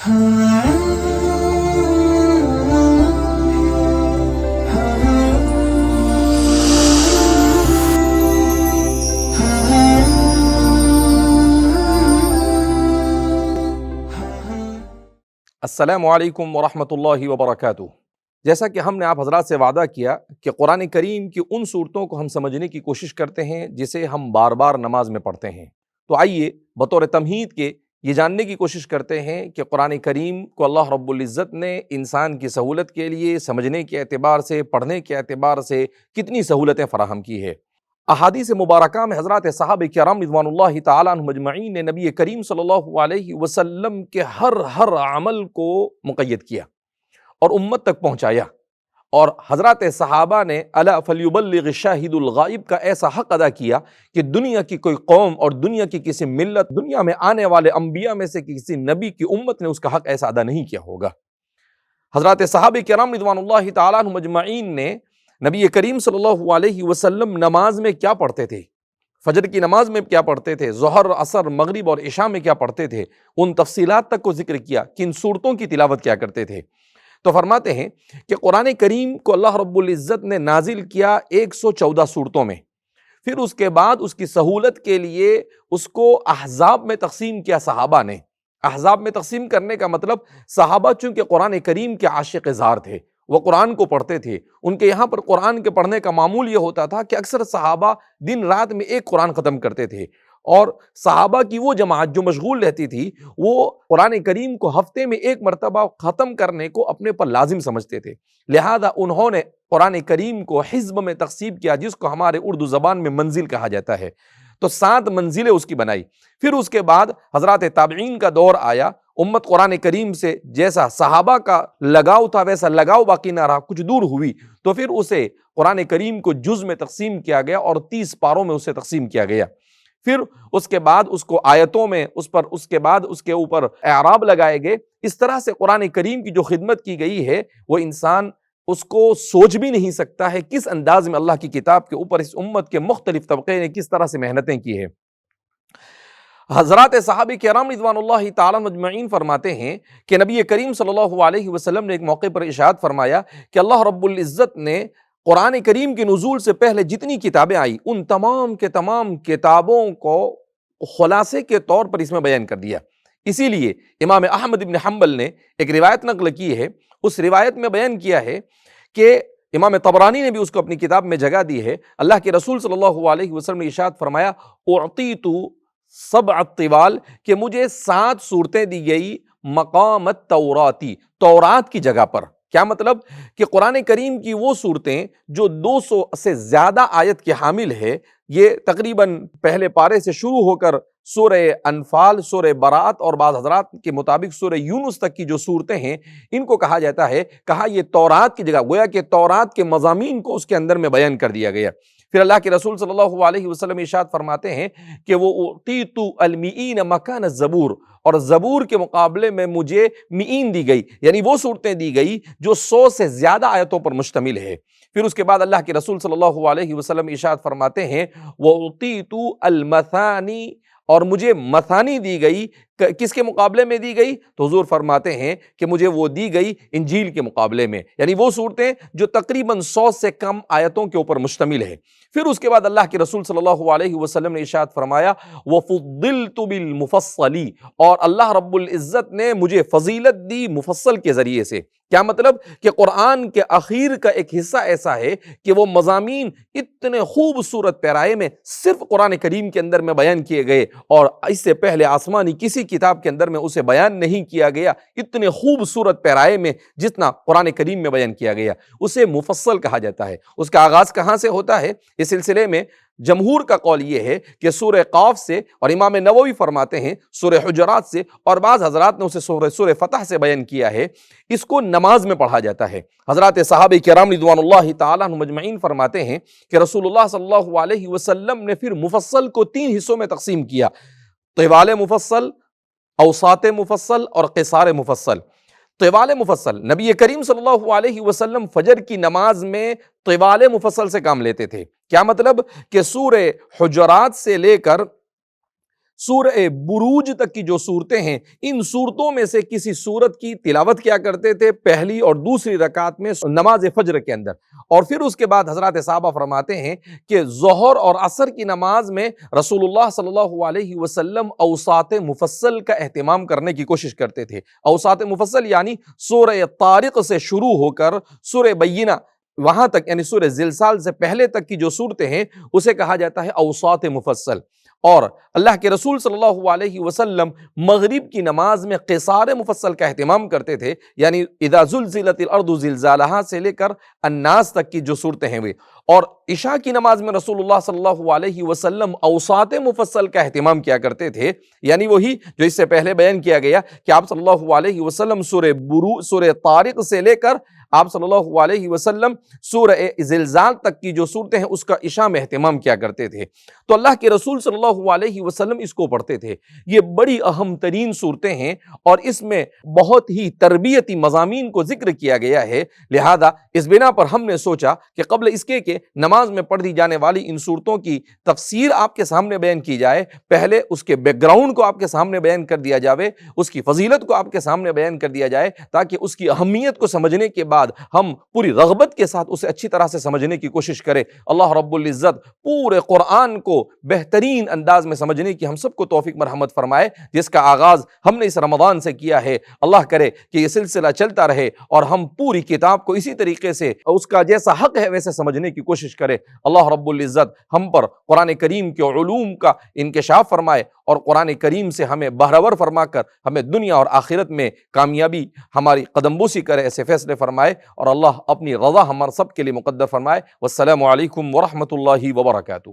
السلام علیکم ورحمۃ اللہ وبرکاتہ۔ جیسا کہ ہم نے آپ حضرات سے وعدہ کیا کہ قرآن کریم کی ان صورتوں کو ہم سمجھنے کی کوشش کرتے ہیں جسے ہم بار بار نماز میں پڑھتے ہیں، تو آئیے بطور تمہید کے یہ جاننے کی کوشش کرتے ہیں کہ قرآن کریم کو اللہ رب العزت نے انسان کی سہولت کے لیے سمجھنے کے اعتبار سے، پڑھنے کے اعتبار سے کتنی سہولتیں فراہم کی ہے۔ احادیث مبارکہ میں حضرات صحابہ کرام رضوان اللہ تعالیٰ عنہم اجمعین نے نبی کریم صلی اللہ علیہ وسلم کے ہر عمل کو مقید کیا اور امت تک پہنچایا، اور حضرات صحابہ نے الا فلیبلغ الشاہد الغائب کا ایسا حق ادا کیا کہ دنیا کی کوئی قوم اور دنیا کی کسی ملت، دنیا میں آنے والے انبیاء میں سے کسی نبی کی امت نے اس کا حق ایسا ادا نہیں کیا ہوگا۔ حضرات صحابہ کرام رضوان اللہ تعالیٰ عنہم اجمعین نے نبی کریم صلی اللہ علیہ وسلم نماز میں کیا پڑھتے تھے، فجر کی نماز میں کیا پڑھتے تھے، ظہر، عصر، مغرب اور عشاء میں کیا پڑھتے تھے، ان تفصیلات تک کو ذکر کیا، کن صورتوں کی تلاوت کیا کرتے تھے۔ تو فرماتے ہیں کہ قرآن کریم کو اللہ رب العزت نے نازل کیا 114 صورتوں میں، پھر اس کے بعد اس کی سہولت کے لیے اس کو احزاب میں تقسیم کیا صحابہ نے۔ احزاب میں تقسیم کرنے کا مطلب، صحابہ چونکہ قرآن کریم کے عاشق زار تھے، وہ قرآن کو پڑھتے تھے، ان کے یہاں پر قرآن کے پڑھنے کا معمول یہ ہوتا تھا کہ اکثر صحابہ دن رات میں ایک قرآن ختم کرتے تھے، اور صحابہ کی وہ جماعت جو مشغول رہتی تھی وہ قرآن کریم کو ہفتے میں ایک مرتبہ ختم کرنے کو اپنے پر لازم سمجھتے تھے، لہذا انہوں نے قرآن کریم کو حزب میں تقسیم کیا، جس کو ہمارے اردو زبان میں منزل کہا جاتا ہے۔ تو 7 منزلیں اس کی بنائی۔ پھر اس کے بعد حضرات تابعین کا دور آیا، امت قرآن کریم سے جیسا صحابہ کا لگاؤ تھا ویسا لگاؤ باقی نہ رہا، کچھ دور ہوئی، تو پھر اسے قرآن کریم کو جز میں تقسیم کیا گیا اور 30 پاروں میں اسے تقسیم کیا گیا۔ پھر اس کے بعد اس کو آیتوں میں اس کے بعد اس کے اوپر اعراب لگائے گئے۔ اس طرح سے قرآن کریم کی جو خدمت کی گئی ہے وہ انسان اس کو سوچ بھی نہیں سکتا ہے کس انداز میں اللہ کی کتاب کے اوپر اس امت کے مختلف طبقے نے کس طرح سے محنتیں کی ہیں۔ حضرات صحابہ کرام رضوان اللہ تعالیٰ مجمعین فرماتے ہیں کہ نبی کریم صلی اللہ علیہ وسلم نے ایک موقع پر ارشاد فرمایا کہ اللہ رب العزت نے قرآن کریم کے نزول سے پہلے جتنی کتابیں آئی ان تمام کے تمام کتابوں کو خلاصے کے طور پر اس میں بیان کر دیا۔ اسی لیے امام احمد بن حنبل نے ایک روایت نقل کی ہے، اس روایت میں بیان کیا ہے کہ امام طبرانی نے بھی اس کو اپنی کتاب میں جگہ دی ہے، اللہ کے رسول صلی اللہ علیہ وسلم نے ارشاد فرمایا اعطیت 7 طوال، کہ مجھے 7 صورتیں دی گئی مقام التوراتی، تورات کی جگہ پر۔ کیا مطلب کہ قرآن کریم کی وہ صورتیں جو 200 سے زیادہ آیت کی حامل ہے، یہ تقریباً پہلے پارے سے شروع ہو کر سورہ انفال، سورہ برات اور بعض حضرات کے مطابق سورہ یونس تک کی جو صورتیں ہیں، ان کو کہا جاتا ہے، کہا یہ تورات کی جگہ، گویا کہ تورات کے مضامین کو اس کے اندر میں بیان کر دیا گیا۔ پھر اللہ کے رسول صلی اللہ علیہ وسلم ارشاد فرماتے ہیں کہ وہ اعطیت المئین مکان الزبور، اور زبور کے مقابلے میں مجھے مئین دی گئی، یعنی وہ صورتیں دی گئی جو 100 سے زیادہ آیتوں پر مشتمل ہے۔ پھر اس کے بعد اللہ کے رسول صلی اللہ علیہ وسلم ارشاد فرماتے ہیں وَأُعْطِيتُ الْمَثَانِي، اور مجھے مثانی دی گئی، کس کے مقابلے میں دی گئی؟ تو حضور فرماتے ہیں کہ مجھے وہ دی گئی انجیل کے مقابلے میں، یعنی وہ صورتیں جو تقریباً 100 سے کم آیتوں کے اوپر مشتمل ہے۔ پھر اس کے بعد اللہ کے رسول صلی اللہ علیہ وسلم نے ارشاد فرمایا وَفُضِّلْتُ بِالْمُفَصَّلِ، اور اللہ رب العزت نے مجھے فضیلت دی مفصل کے ذریعے سے۔ کیا مطلب کہ قرآن کے اخیر کا ایک حصہ ایسا ہے کہ وہ مضامین اتنے خوبصورت پیرائے میں صرف قرآن کریم کے اندر میں بیان کیے گئے، اور اس سے پہلے آسمانی کسی کتاب کے اندر میں اسے بیان نہیں کیا گیا اتنے خوبصورت پیرائے میں جتنا قرآن کریم میں بیان کیا گیا، اسے مفصل کہا جاتا ہے۔ اس کا آغاز کہاں سے ہوتا ہے؟ اس سلسلے میں جمہور کا قول یہ ہے کہ سورہ قاف سے، اور امام نووی فرماتے ہیں سورہ حجرات سے، اور بعض حضرات نے اسے سورہ فتح سے بیان کیا ہے۔ اس کو نماز میں پڑھا جاتا ہے۔ حضرات صحابہ کرام رضوان اللہ تعالیٰ عنہم اجمعین فرماتے ہیں کہ رسول اللہ صلی اللہ علیہ وسلم نے پھر مفصل کو 3 حصوں میں تقسیم کیا، طوال مفصل، اوساط مفصل اور قصار مفصل۔ طوال مفصل، نبی کریم صلی اللہ علیہ وسلم فجر کی نماز میں طوال مفصل سے کام لیتے تھے۔ کیا مطلب کہ سورہ حجرات سے لے کر سورہ بروج تک کی جو صورتیں ہیں، ان صورتوں میں سے کسی صورت کی تلاوت کیا کرتے تھے پہلی اور دوسری رکعت میں نماز فجر کے اندر، اور پھر اس کے بعد حضرات صحابہ فرماتے ہیں کہ ظہر اور عصر کی نماز میں رسول اللہ صلی اللہ علیہ وسلم اوساط مفصل کا اہتمام کرنے کی کوشش کرتے تھے۔ اوساط مفصل یعنی سورہ طارق سے شروع ہو کر سورہ بینہ وہاں تک، یعنی سورہ زلزال سے پہلے تک کی جو صورتیں ہیں اسے کہا جاتا ہے اوساط مفصل۔ اور اللہ کے رسول صلی اللہ علیہ وسلم مغرب کی نماز میں قصار مفصل کا اہتمام کرتے تھے، یعنی اذا زلزلت الارض زلزالہا سے لے کر الناس تک کی جو صورتیں ہیں وہ۔ اور عشاء کی نماز میں رسول اللہ صلی اللہ علیہ وسلم اوساط مفصل کا اہتمام کیا کرتے تھے، یعنی وہی جو اس سے پہلے بیان کیا گیا کہ آپ صلی اللہ علیہ وسلم سورہ طارق سے لے کر آپ صلی اللہ علیہ وسلم سورہ زلزال تک کی جو صورتیں ہیں اس کا عشاء میں اہتمام کیا کرتے تھے۔ تو اللہ کے رسول صلی اللہ علیہ وسلم اس کو پڑھتے تھے۔ یہ بڑی اہم ترین صورتیں ہیں اور اس میں بہت ہی تربیتی مضامین کو ذکر کیا گیا ہے، لہذا اس بنا پر ہم نے سوچا کہ قبل اس کے کہ نماز میں پڑھ دی جانے والی ان صورتوں کی تفسیر آپ کے سامنے بیان کی جائے، پہلے اس کے بیک گراؤنڈ کو آپ کے سامنے بیان کر دیا جاوے، اس کی فضیلت کو آپ کے سامنے بیان کر دیا جائے، تاکہ اس کی اہمیت کو سمجھنے کے بعد ہم پوری رغبت کے ساتھ اسے اچھی طرح سے سمجھنے کی کوشش کریں۔ اللہ رب العزت پورے قرآن کو بہترین انداز میں سمجھنے کی ہم سب کو توفیق مرحمت فرمائے، جس کا آغاز ہم نے اس رمضان سے کیا ہے۔ اللہ کرے کہ یہ سلسلہ چلتا رہے اور ہم پوری کتاب کو اسی طریقے سے اس کا جیسا حق ہے ویسے سمجھنے کی کوشش کرے۔ اللہ رب العزت ہم پر قرآن کریم کے علوم کا انکشاف فرمائے اور قرآن کریم سے ہمیں بہرور فرما کر ہمیں دنیا اور آخرت میں کامیابی ہماری قدم بوسی کرے، ایسے فیصلے فرمائے، اور اللہ اپنی رضا ہمارے سب کے لیے مقدر فرمائے۔ والسلام علیکم ورحمۃ اللہ وبرکاتہ۔